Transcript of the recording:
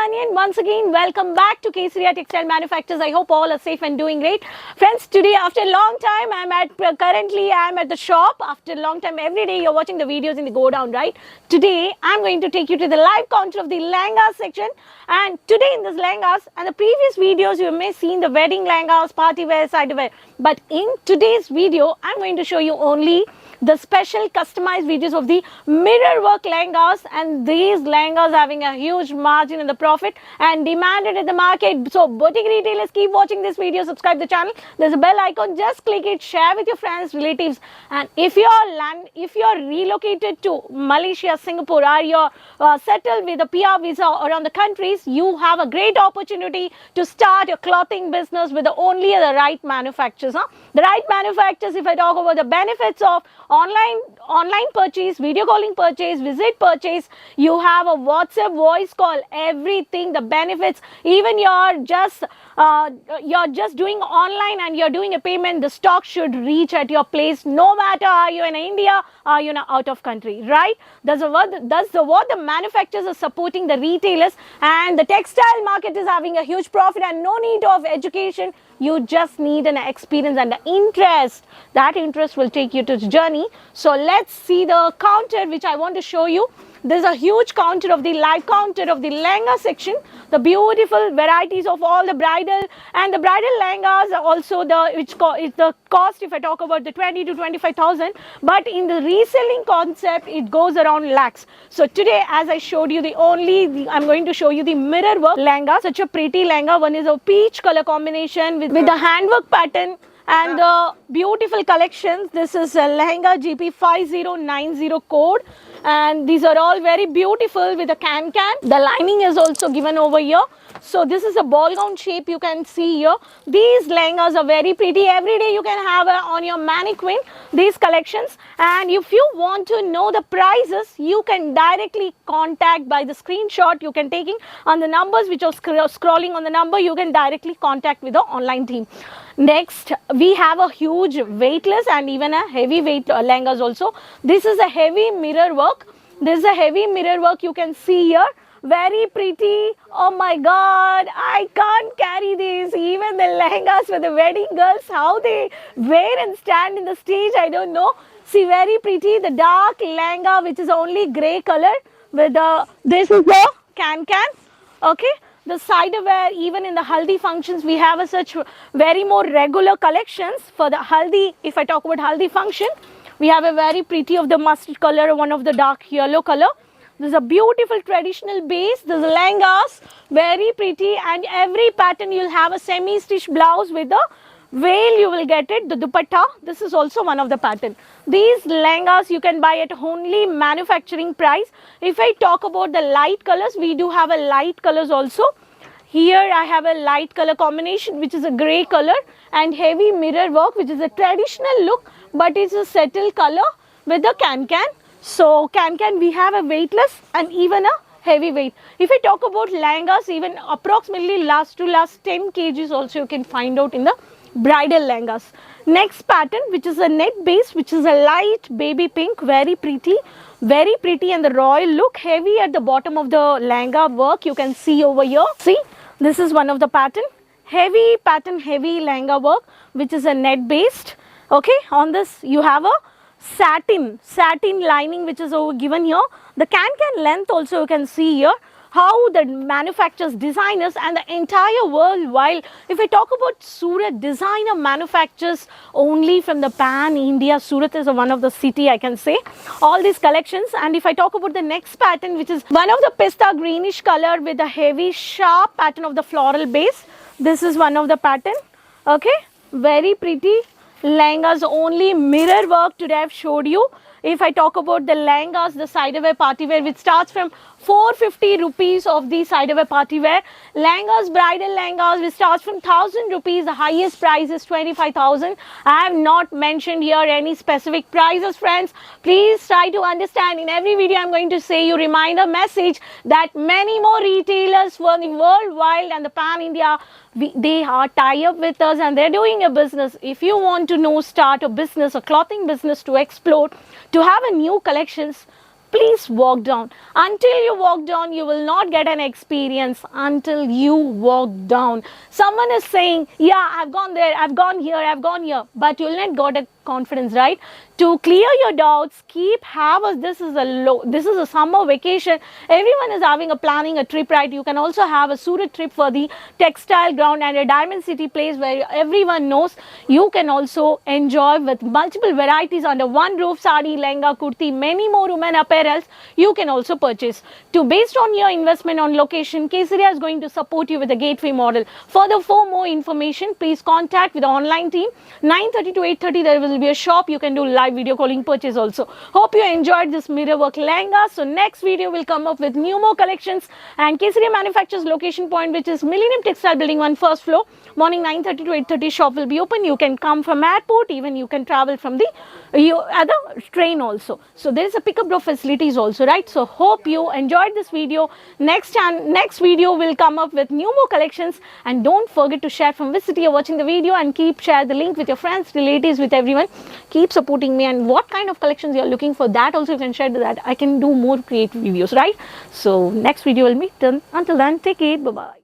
Banyan. Once again, welcome back to Kesaria Textile Manufacturers. I hope all are safe and doing great. Friends, today after a long time, currently I'm at the shop. After a long time, every day you're watching the videos in the go down, right? Today, I'm going to take you to the live counter of the lehengas section. And today in this lehengas, and the previous videos, you may have seen the wedding lehengas, party wear, side wear. But in today's video, I'm going to show you only the special customized videos of the mirror work lehengas, and these lehengas having a huge margin in the profit and demanded in the market. So boutique retailers, keep watching this video, subscribe the channel, there's a bell icon, just click it, share with your friends, relatives. And if you're relocated to Malaysia, Singapore, or you're settled with a PR visa around the countries, you have a great opportunity to start your clothing business with only the right manufacturers. The right manufacturers, if I talk about the benefits of online purchase, video calling purchase, visit purchase, you have a WhatsApp voice call, everything, the benefits. Even you're just doing online and you're doing a payment, the stock should reach at your place, no matter are you in India or you out of country, right? That's what the manufacturers are supporting the retailers, and the textile market is having a huge profit and no need of education. You just need an experience and an interest. That interest will take you to the journey. So let's see the counter which I want to show you. There's a huge counter of the live counter of the lehenga section. The beautiful varieties of all the bridal and the bridal lehengas, also the cost, if I talk about the 20 to 25,000, but in the reselling concept it goes around lakhs. So today, as I showed you, I'm going to show you the mirror work lehenga. Such a pretty lehenga. One is a peach color combination with the handwork pattern and the beautiful collections. This is a lehenga GP5090 code, and these are all very beautiful with a can. The lining is also given over here. So this is a ball gown shape you can see here. These lehengas are very pretty. Every day you can have on your mannequin these collections. And if you want to know the prices, you can directly contact by the screenshot you can taking on the numbers which are scrolling on the number. You can directly contact with the online team. Next, we have a huge weightless and even a heavy weight lehengas also. This is a heavy mirror work. This is a heavy mirror work you can see here. Very pretty. Oh my god, I can't carry this. Even the lehengas for the wedding girls, how they wear and stand in the stage, I don't know. See, very pretty. The dark lehenga which is only grey color with this is the can. Okay. The side wear, even in the haldi functions, we have such very more regular collections. For the haldi, if I talk about haldi function, we have a very pretty of the mustard color, one of the dark yellow color. This is a beautiful traditional base. This lehengas, very pretty, and every pattern you'll have a semi-stitch blouse with the veil, you will get it, the dupatta. This is also one of the pattern. These lehengas you can buy at only manufacturing price. If I talk about the light colors, we do have a light colors also. Here I have a light color combination which is a grey color, and heavy mirror work which is a traditional look, but it's a settled color with the can. So can we have a weightless and even a heavy weight. If I talk about lehengas, even approximately last 10 kgs also you can find out in the bridal lehengas. Next pattern, which is a net base, which is a light baby pink, very pretty, and the royal look, heavy at the bottom of the lehenga work you can see over here. See, this is one of the pattern, heavy lehenga work which is a net based. Okay, on this you have a satin lining which is over given here. The can length also you can see here. How the manufacturers, designers and the entire world, while if I talk about Surat, designer manufactures only from the pan India. Surat is one of the city, I can say, all these collections. And if I talk about the next pattern, which is one of the pista greenish color with a heavy sharp pattern of the floral base, this is one of the pattern. Okay, very pretty lehengas, only mirror work today I've showed you. If I talk about the lehengas, the side wear party wear, which starts from 450 rupees of the side wear party wear. Lehengas, bridal lehengas, which starts from 1000 rupees. The highest price is 25,000. I have not mentioned here any specific prices, friends. Please try to understand. In every video, I'm going to say you reminder message that many more retailers for the worldwide and the pan India, they are tied up with us and they're doing a business. If you want to know, start a business, a clothing business to explore, to have a new collections, please walk down. Until you walk down, you will not get an experience until you walk down. Someone is saying, yeah, I've gone there, I've gone here, but you'll not got a confidence, right? To clear your doubts, this is a summer vacation. Everyone is having planning a trip, right? You can also have a Surat trip for the textile ground and a Diamond City place where everyone knows. You can also enjoy with multiple varieties under one roof, sari, lehenga, kurti, many more women apparels you can also purchase. Based on your investment on location, Kesaria is going to support you with a gateway model. For more information, please contact with the online team. 9:30 to 8:30 there will be a shop. You can do live video calling purchase also. Hope you enjoyed this mirror work lehenga. So next video will come up with new more collections, and Kesaria manufactures location point, which is Millennium Textile Building 1, first floor. Morning 9:30 to 8:30 shop will be open. You can come from airport, even you can travel from the other train also. So there is a pickup drop facilities also, right? So hope you enjoyed this video. Next video will come up with new more collections, and don't forget to share from which city you're watching the video, and share the link with your friends, relatives, with everyone. Keep supporting me, and what kind of collections you're looking for, that also you can share, that I can do more creative videos, right? So next video will meet. Until then, take care. Bye bye.